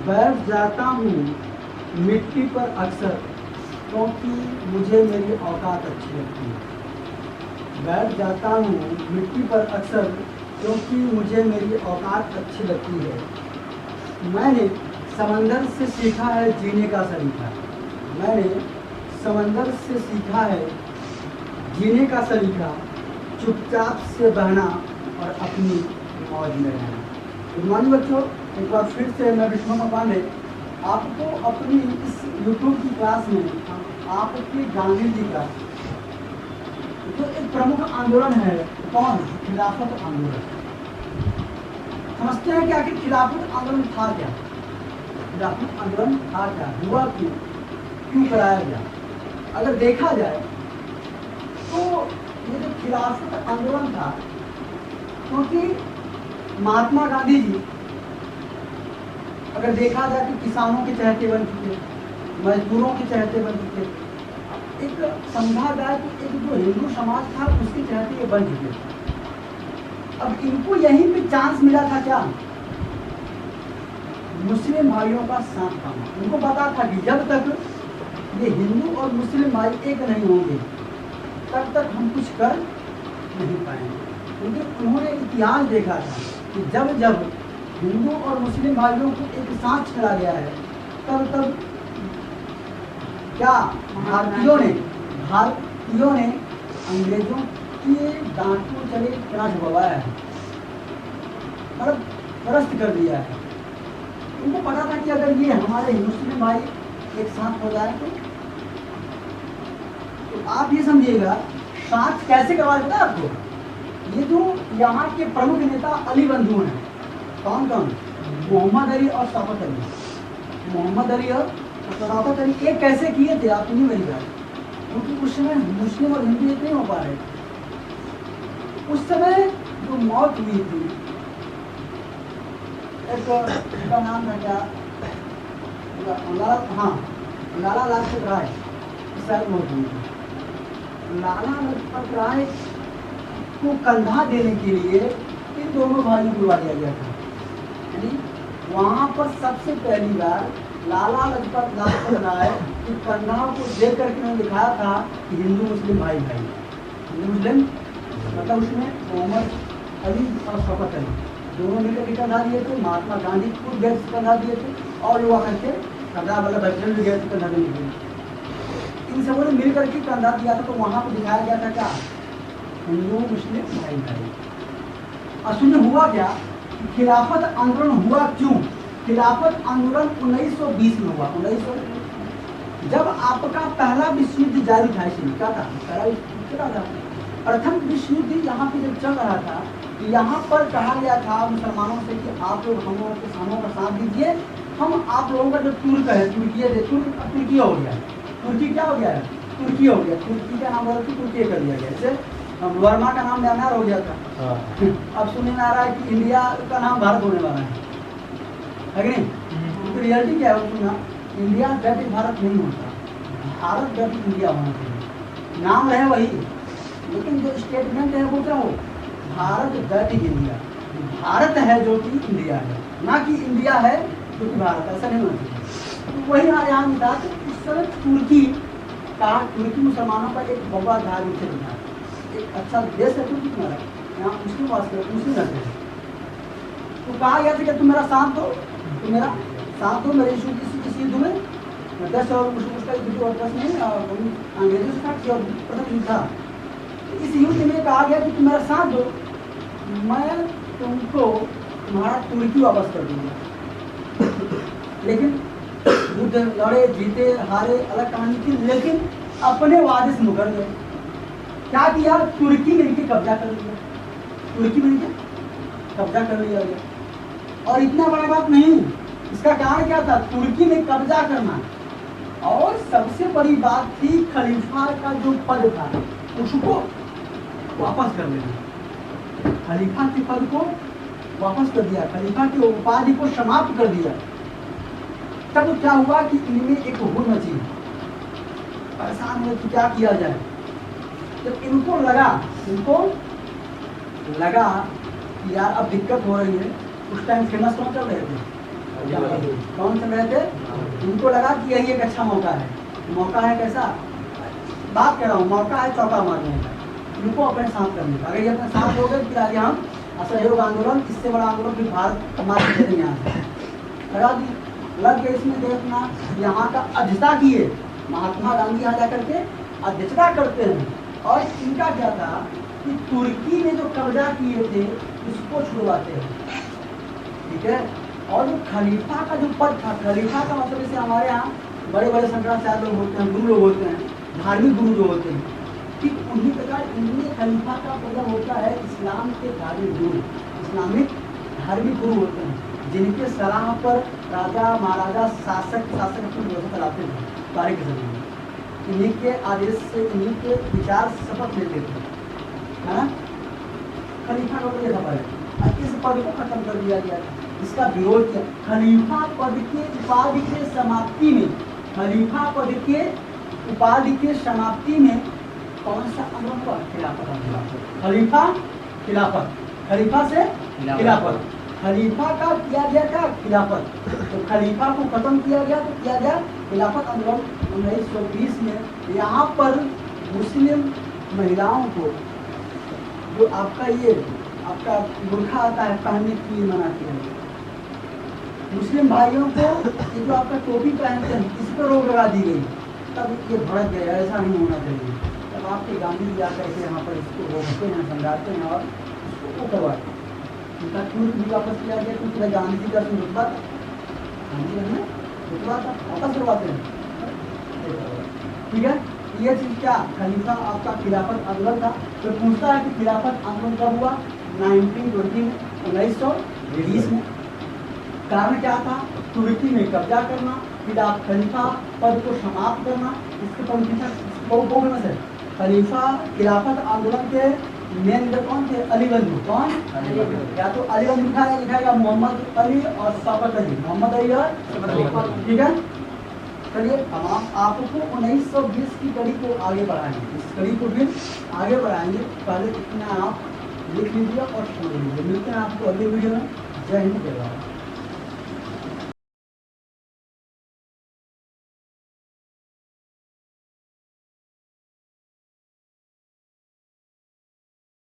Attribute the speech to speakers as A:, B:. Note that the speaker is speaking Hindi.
A: बैठ जाता हूँ मिट्टी पर अक्सर, क्योंकि मुझे मेरी औकात अच्छी लगती है। बैठ जाता हूँ मिट्टी पर अक्सर, क्योंकि मुझे मेरी औकात अच्छी लगती है। मैंने समंदर से सीखा है जीने का सलीका। मैंने समंदर से सीखा है जीने का सलीका, चुपचाप से बहना और अपनी मौज में रहना। गुड मॉर्निंग बच्चों, एक बार फिर से मैं विष्णु पांडे आपको अपनी इस यूट्यूब की क्लास में आपके गांधी जी का जो एक प्रमुख आंदोलन है, कौन? खिलाफत आंदोलन। समझते हैं कि आखिर खिलाफत आंदोलन था क्या? खिलाफत आंदोलन था क्या, हुआ क्यों कराया गया? अगर देखा जाए तो ये जो खिलाफत आंदोलन था, क्योंकि महात्मा गांधी जी अगर देखा जाए तो किसानों के चहेते बन चुके, मजदूरों के चहेते बन चुके, एक समझा जाए कि एक जो हिंदू समाज था उसके चहेते ये बन चुके। अब इनको यहीं पे चांस मिला था क्या? मुस्लिम भाइयों का साथ पाना। उनको पता था कि जब तक ये हिंदू और मुस्लिम भाई एक नहीं होंगे तब तक हम कुछ कर नहीं पाएंगे। क्योंकि उन्होंने इतिहास देखा था कि जब जब हिंदू और मुस्लिम भाइयों को एक साथ चला गया है, तब क्या भारतीयों ने अंग्रेजों के दांतों चले इतना झुकवाया है, मतलब परस्त कर दिया है। उनको पता था कि अगर ये हमारे मुस्लिम भाई एक साथ हो जाए तो आप ये समझिएगा साथ कैसे करवाया था आपको। ये जो यहाँ के प्रमुख नेता अली बंधु हैं, कौन कौन? मोहम्मद अली और शौकत अली। मोहम्मद अली और शौकत अली ये कैसे किए थे आप नहीं मेरी बात, क्योंकि उस समय मुस्लिम और हिंदू एक नहीं हो पा रहे। उस समय जो मौत हुई थी, एक का नाम था क्या, लाला लाजपत राय शायद मौत हुई थी। लाला लाजपत राय को कंधा देने के लिए इन दोनों भाइयों को बुला दिया गया था। यानी वहाँ पर सबसे पहली बार लाला लाजपत राय की कंधा को देख करके उन्होंने दिखाया था कि हिंदू मुस्लिम भाई भाई। हिंदू मुस्लिम मतलब उसमें मोहम्मद अली और शौकत अली दोनों मिलकर के कंधा दिए थे। महात्मा गांधी खुद गए कंधा दिए थे और लोग करके सरदार वल्लभ भाई पटेल भी गए थे कंधा देने के लिए। इन सबों ने मिल करके कंधा दिया था। तो वहाँ पर दिखाया गया था क्या, हिंदू मुस्लिम भाई भाई। और सुनिए हुआ क्या, खिलाफत आंदोलन हुआ क्यों? खिलाफत आंदोलन 1920 में हुआ। 1900 जब आपका पहला विश्व युद्ध जारी था, इसमें क्या था, पहला विश्व युद्ध था। प्रथम विश्व युद्ध यहाँ पे जब चल रहा था, यहाँ पर कहा गया था मुसलमानों से कि आप लोग हम लोगों के किसानों का साथ दीजिए, हम आप लोगों का जो तुर्क है, तुर्की हो गया, तुर्की क्या हो गया है, तुर्की हो गया, तुर्की का नाम बदल के तुर्की कर दिया गया। जैसे वर्मा का नाम म्यांमार हो गया था, अब सुनने में आ रहा है कि इंडिया का नाम भारत होने वाला है कि नहीं? तो रियलिटी क्या है सुना, इंडिया गट भारत नहीं होता, भारत गट इंडिया होना चाहिए। नाम रहे वही, लेकिन जो स्टेटमेंट है वो क्या हो, भारत गट इंडिया। भारत है जो कि इंडिया है, ना कि इंडिया है जो कि भारत, ऐसा नहीं होना चाहिए। तो वही यहाँ मिला कि इस समय तुर्की मुसलमानों का एक बड़ा धार्मिक क्षेत्र था, एक अच्छा देश है तुर्की तुम्हारा, यहाँ मुस्लिम वास करते, मुस्लिम रहते हैं। तो कहा गया था कि तुम मेरा साथ दो, तुम मेरा साथ दो मेरे इस युद्ध में। 10 और उसका युद्ध और 10 नहीं अंग्रेजों से था कि और प्रथम युद्ध था। इस युद्ध में कहा गया कि तुम मेरा साथ दो, मैं तुमको तुम्हारा तुर्की वापस कर दूंगा। लेकिन युद्ध लड़े, जीते, हारे, अलग कहानी थी, लेकिन अपने वादे से मुकर गए। क्या किया, तुर्की में इनके कब्जा कर लिया, तुर्की में इनके कब्जा कर लिया गया। और इतना बड़ा बात नहीं, इसका कारण क्या था, तुर्की में कब्जा करना, और सबसे बड़ी बात थी खलीफा का जो पद था उसको वापस कर लेना। खलीफा के पद को वापस कर दिया, खलीफा की उपाधि को समाप्त कर दिया। तब क्या हुआ कि इनमें एक हुर मची, परेशान हुए कि क्या किया जाए। जब इनको लगा कि यार अब दिक्कत हो रही है। उस टाइम फेमस कौन चल रहे थे, कौन चल रहे थे? उनको लगा कि यही एक अच्छा मौका है। मौका है कैसा? बात कर रहा हूँ, मौका है चौका मारने का, इनको अपने साथ करने का। अगर ये अपने साथ हो गए फिर आगे हम असहयोग आंदोलन, इससे बड़ा आंदोलन फिर भारत मार के देंगे यहाँ से। लगा दी, लग गए इसमें। देखना यहाँ का अध्यक्षता किए महात्मा गांधी, यहाँ जाकर के अध्यक्षता करते हैं। और इनका क्या था कि तुर्की ने जो कब्जा किए थे उसको छुड़वाते हैं, ठीक है। और जो खलीफा का जो पद था, खलीफा का मतलब जैसे हमारे यहाँ बड़े बड़े शंकराचार्य लोग होते हैं, गुरु लोग होते हैं, धार्मिक गुरु जो होते हैं, ठीक उन्हीं प्रकार इनमें खलीफा का मतलब होता है इस्लाम के धार्मिक गुरु, इस्लामिक धार्मिक गुरु होते हैं, जिनके सलाह पर राजा महाराजा शासक अपनी व्यवस्था चलाते थे तारीख के समय में। इन्हीं के आदेश से, इन्हीं के विचार शपथ लेते थे, है ना। खलीफा का तो यह खबर है। और इस पद को खत्म कर दिया गया, इसका विरोध किया। खलीफा पद के उपाधि के समाप्ति में, खलीफा पद के उपाधि के समाप्ति में कौन सा आंदोलन हुआ? खिलाफत आंदोलन। खलीफा खिलाफत, खलीफा से खिलाफत, खलीफा का किया गया था खिलाफत। तो खलीफा को खत्म किया गया तो किया गया खिलाफत आंदोलन 1920 में। यहाँ पर मुस्लिम महिलाओं को जो आपका ये आपका बुर्खा आता है पहनने के लिए मना किया गया। मुस्लिम भाइयों को ये जो आपका टोपी पहनते हैं इस पर रोक लगा दी गई। तब ये भड़क गया, ऐसा नहीं होना चाहिए। तब आपके गांधी जी आकर के यहाँ पर इसको रोकते हैं, समझाते हैं और इसको वो करवाते हैं। उनका ट्वीट भी वापस किया गया क्योंकि गांधी जी का रुतबा था, गांधी जी ने रुतबा था, वापस करवाते हैं, ठीक है। ये चीज क्या? खलीफा आपका खिलाफत आंदोलन था। तो पूछता है कि खिलाफत आंदोलन कब हुआ? 1920 में, 1920 में। कारण क्या था? तुर्की में कब्जा करना, खलीफा पद को समाप्त करना। इसके बहुत फेमस है। खलीफा खिलाफत आंदोलन के मेन लीडर कौन थे? अली बंधु। कौन? या तो अली बंधु लिखाएगा मोहम्मद अली और शफकत अली, मोहम्मद अली और शफकत अली, ठीक है। चलिए हम आपको 1920 की कड़ी को आगे बढ़ाएंगे, इस कड़ी को भी आगे बढ़ाएंगे। पहले इतना आप लिख लीजिए और समझ लीजिए। मिलते हैं आपको अगले वीडियो में। जय हिंद, जय भारत।